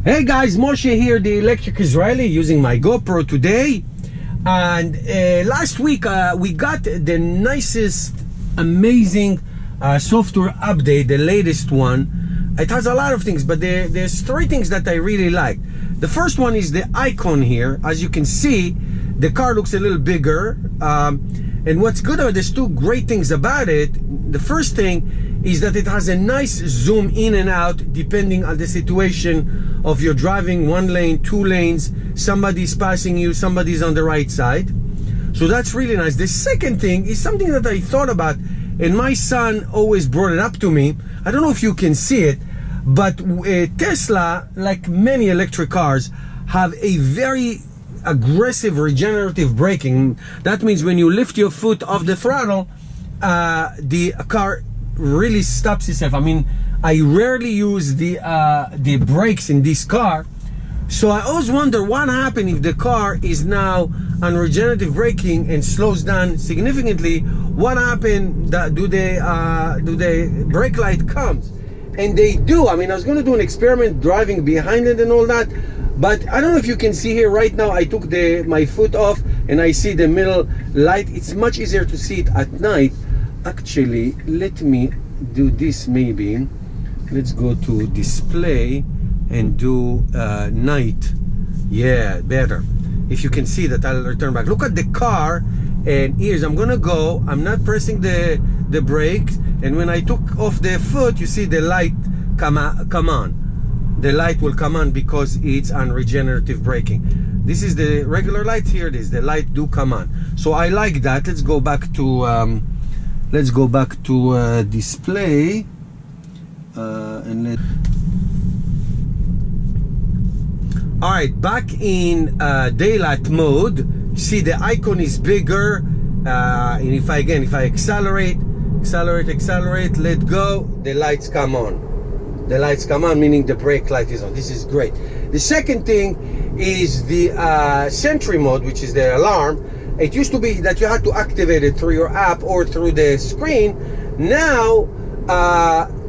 Hey guys, Moshe here, the Electric Israeli, using my GoPro today. And last week we got the nicest, amazing software update, the latest one. It has a lot of things, but there's three things that I really like. The first one is the icon here. As you can see, the car looks a little bigger. And what's good about there's two great things about it. The first thing is that it has a nice zoom in and out depending on the situation of you're driving one lane, two lanes, somebody's passing you, somebody's on the right side. So that's really nice. The second thing is something that I thought about, and my son always brought it up to me. I don't know if you can see it, but Tesla, like many electric cars, have a very aggressive regenerative braking. That means when you lift your foot off the throttle, the car really stops itself. I mean, I rarely use the brakes in this car, so I always wonder what happens if the car is now on regenerative braking and slows down significantly. What happens? Do the brake light comes? And they do. I mean, I was going to do an experiment driving behind it and all that, but I don't know if you can see here right now. I took my foot off and I see the middle light. It's much easier to see it at night. Actually, let me do this maybe. Let's go to display and do night. Yeah, better. If you can see that, I'll return back. Look at the car, and here's, I'm gonna go. I'm not pressing the brakes, and when I took off the foot, you see the light come on. The light will come on because it's on regenerative braking. This is the regular light. Here it is. The light do come on. So I like that. Let's go back to display and let. All right, back in daylight mode. See, the icon is bigger, and if I accelerate, let go, the lights come on. The lights come on, meaning the brake light is on. This is great. The second thing is the sentry mode, which is the alarm. It used to be that you had to activate it through your app or through the screen. Now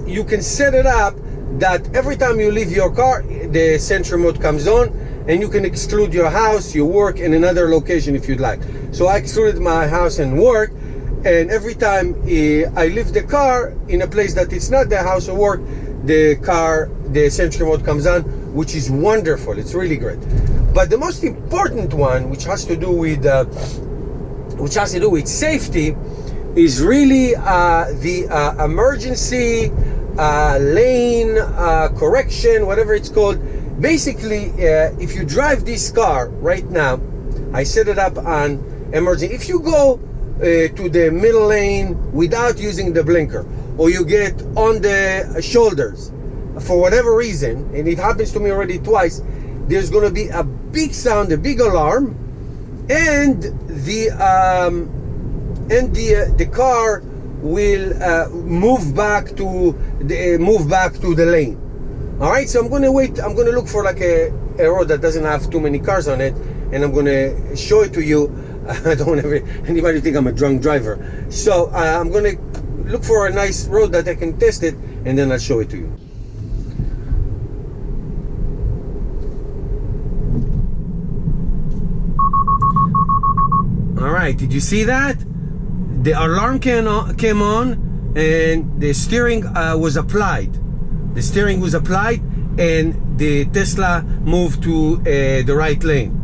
you can set it up that every time you leave your car, the sentry mode comes on, and you can exclude your house, your work, and another location if you'd like. So I excluded my house and work, and every time I leave the car in a place that it's not the house or work, the sentry mode comes on, which is wonderful. It's really great. But the most important one, which has to do with safety, is really the emergency lane correction, whatever it's called. Basically, if you drive this car right now, I set it up on emergency. If you go to the middle lane without using the blinker, or you get on the shoulders for whatever reason, and it happens to me already twice, there's going to be a big sound, a big alarm, and the car will move back to the lane. All right, so I'm going to wait. I'm going to look for like a road that doesn't have too many cars on it, and I'm going to show it to you. I don't want anybody to think I'm a drunk driver. So I'm going to look for a nice road that I can test it, and then I'll show it to you. All right, did you see that? The alarm came on, and the steering was applied. The steering was applied, and the Tesla moved to the right lane.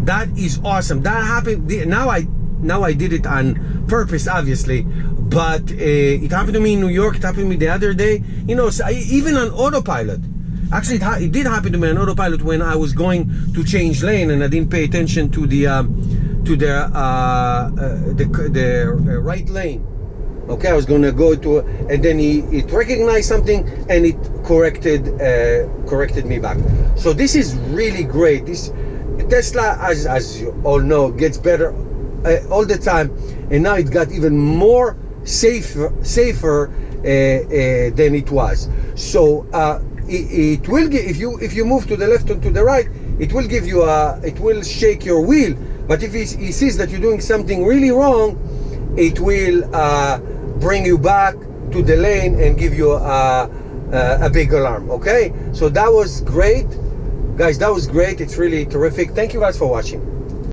That is awesome. That happened. Now I did it on purpose, obviously, but it happened to me in New York. It happened to me the other day. You know, so even on autopilot. Actually, it did happen to me on autopilot when I was going to change lane, and I didn't pay attention to the right lane. Okay, I was going to go to, and then it recognized something, and it corrected me back. So this is really great. This Tesla, as you all know, gets better all the time, and now it got even more safer than it was. So it will give, if you move to the left or to the right, it will give you it will shake your wheel. But if he sees that you're doing something really wrong, it will bring you back to the lane and give you a big alarm. Okay, so that was great. Guys, that was great. It's really terrific. Thank you guys for watching.